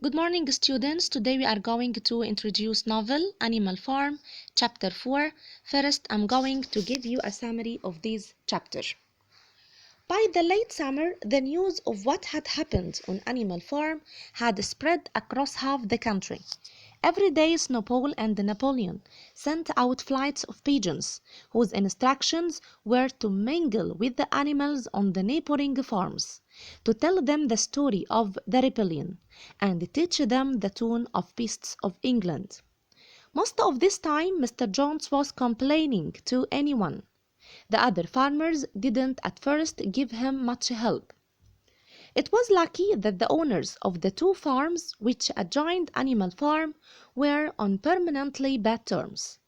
Good morning, students. Today we are going to introduce novel Animal Farm, Chapter 4. First, I'm going to give you a summary of this chapter. By the late summer, the news of what had happened on Animal Farm had spread across half the country. Every day, Snowball and Napoleon sent out flights of pigeons, whose instructions were to mingle with the animals on the neighboring farms, to tell them the story of the rebellion, and teach them the tune of beasts of England. Most of this time, Mr. Jones was complaining to anyone. The other farmers didn't at first give him much help. It was lucky that the owners of the two farms which adjoined Animal Farm were on permanently bad terms.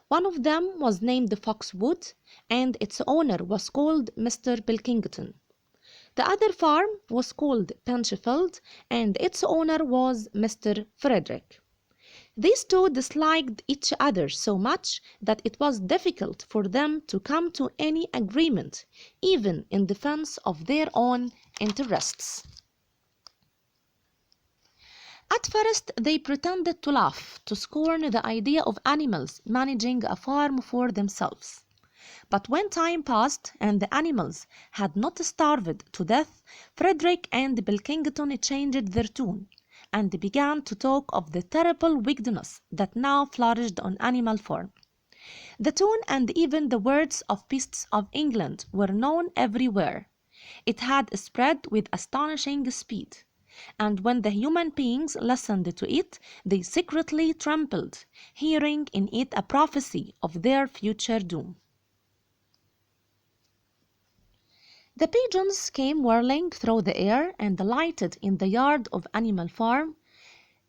One of them was named Foxwood, and its owner was called Mr. Pilkington. The other farm was called Penchfield, and its owner was Mr. Frederick. These two disliked each other so much that it was difficult for them to come to any agreement, even in defense of their own interests. At first, they pretended to laugh, to scorn the idea of animals managing a farm for themselves. But when time passed and the animals had not starved to death, Frederick and Pilkington changed their tune and began to talk of the terrible wickedness that now flourished on Animal Farm. The tune and even the words of beasts of England were known everywhere. It had spread with astonishing speed, and when the human beings listened to it, they secretly trembled, hearing in it a prophecy of their future doom. The pigeons came whirling through the air and alighted in the yard of Animal Farm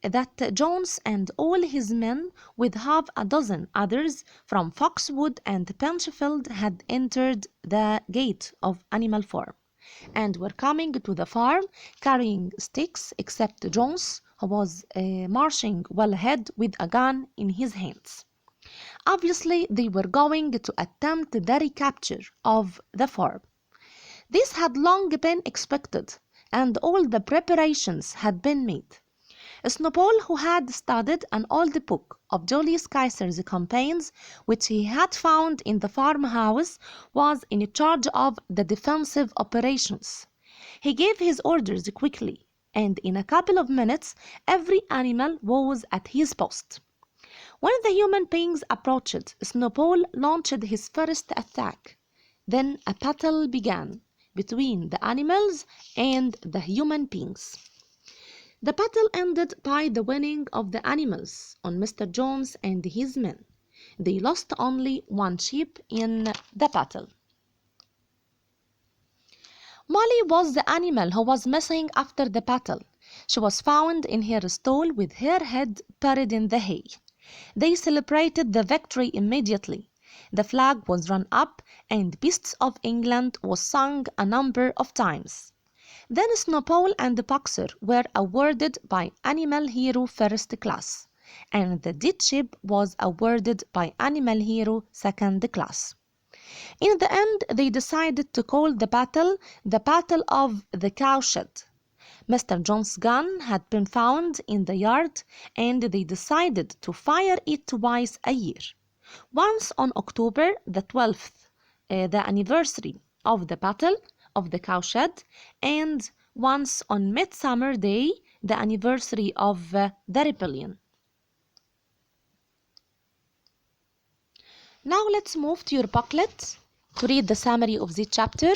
that Jones and all his men, with half a dozen others from Foxwood and Penchfield, had entered the gate of Animal Farm and were coming to the farm carrying sticks, except Jones, who was marching well ahead with a gun in his hands. Obviously, they were going to attempt the recapture of the farm. This had long been expected, and all the preparations had been made. Snowball, who had studied an old book of Julius Caesar's campaigns, which he had found in the farmhouse, was in charge of the defensive operations. He gave his orders quickly, and in a couple of minutes every animal was at his post. When the human beings approached, Snowball launched his first attack. Then a battle began between the animals and the human beings. The battle ended by the winning of the animals on Mr. Jones and his men. They lost only one sheep in the battle. Molly was the animal who was missing after the battle. She was found in her stall with her head buried in the hay. They celebrated the victory immediately. The flag was run up and Beasts of England was sung a number of times. Then Snowball and the Boxer were awarded by Animal Hero First Class, and the dead sheep was awarded by Animal Hero Second Class. In the end, they decided to call the Battle of the Cowshed. Mr. Jones's gun had been found in the yard, and they decided to fire it twice a year. Once on October the 12th, the anniversary of the Battle of the Cowshed, and once on Midsummer Day, the anniversary of the rebellion. Now let's move to your booklet to read the summary of this chapter.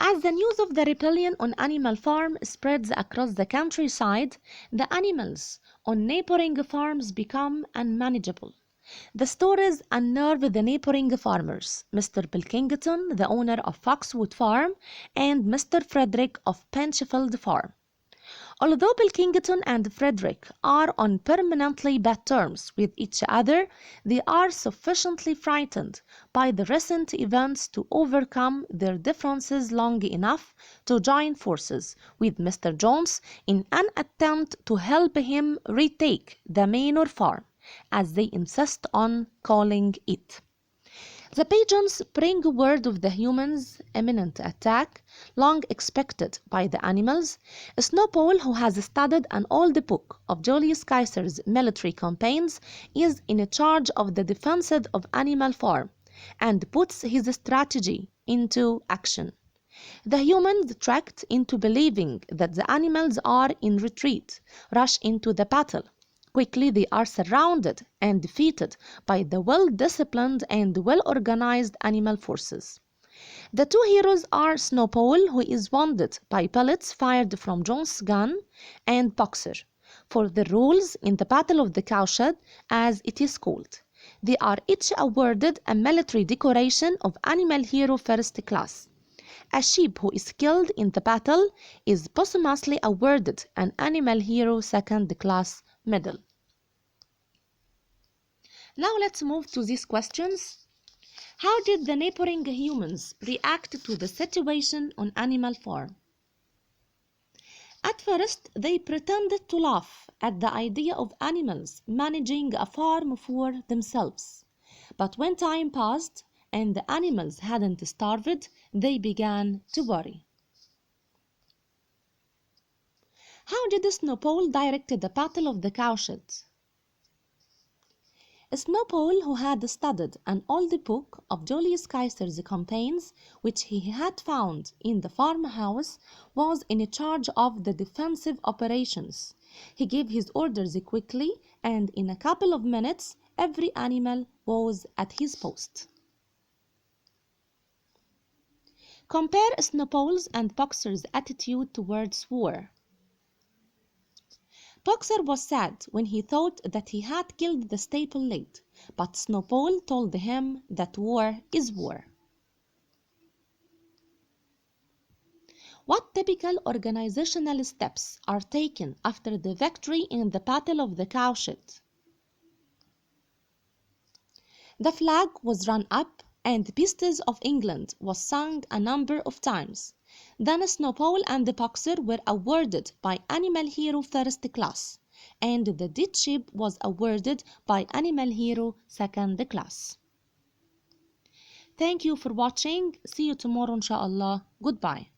As the news of the rebellion on Animal Farm spreads across the countryside, the animals on neighboring farms become unmanageable. The stories unnerve the neighboring farmers, Mr. Pilkington, the owner of Foxwood Farm, and Mr. Frederick of Penchfield Farm. Although Pilkington and Frederick are on permanently bad terms with each other, they are sufficiently frightened by the recent events to overcome their differences long enough to join forces with Mr. Jones in an attempt to help him retake the Manor Farm, as they insist on calling it. The pigeons bring word of the humans' imminent attack, long expected by the animals. Snowball, who has studied an old book of Julius Caesar's military campaigns, is in charge of the defense of Animal Farm and puts his strategy into action. The humans, tricked into believing that the animals are in retreat, rush into the battle. Quickly they are surrounded and defeated by the well-disciplined and well-organized animal forces. The two heroes are Snowball, who is wounded by bullets fired from John's gun, and Boxer, for the roles in the Battle of the Cowshed, as it is called. They are each awarded a military decoration of Animal Hero First Class. A sheep who is killed in the battle is posthumously awarded an Animal Hero Second Class medal. Now let's move to these questions. How did the neighboring humans react to the situation on Animal Farm? At first, they pretended to laugh at the idea of animals managing a farm for themselves. But when time passed and the animals hadn't starved, they began to worry. How did Snowball direct the Battle of the Cowshed? Snowball, who had studied an old book of Julius Caesar's campaigns, which he had found in the farmhouse, was in charge of the defensive operations. He gave his orders quickly, and in a couple of minutes, every animal was at his post. Compare Snowball's and Boxer's attitude towards war. Boxer was sad when he thought that he had killed the staple lad, but Snowball told him that war is war. What typical organizational steps are taken after the victory in the Battle of the Cowshed? The flag was run up and Beasts of England was sung a number of times. Then Snowball and Boxer were awarded by Animal Hero First Class, and the dead sheep was awarded by Animal Hero Second Class. Thank you for watching. See you tomorrow, inshallah. Goodbye.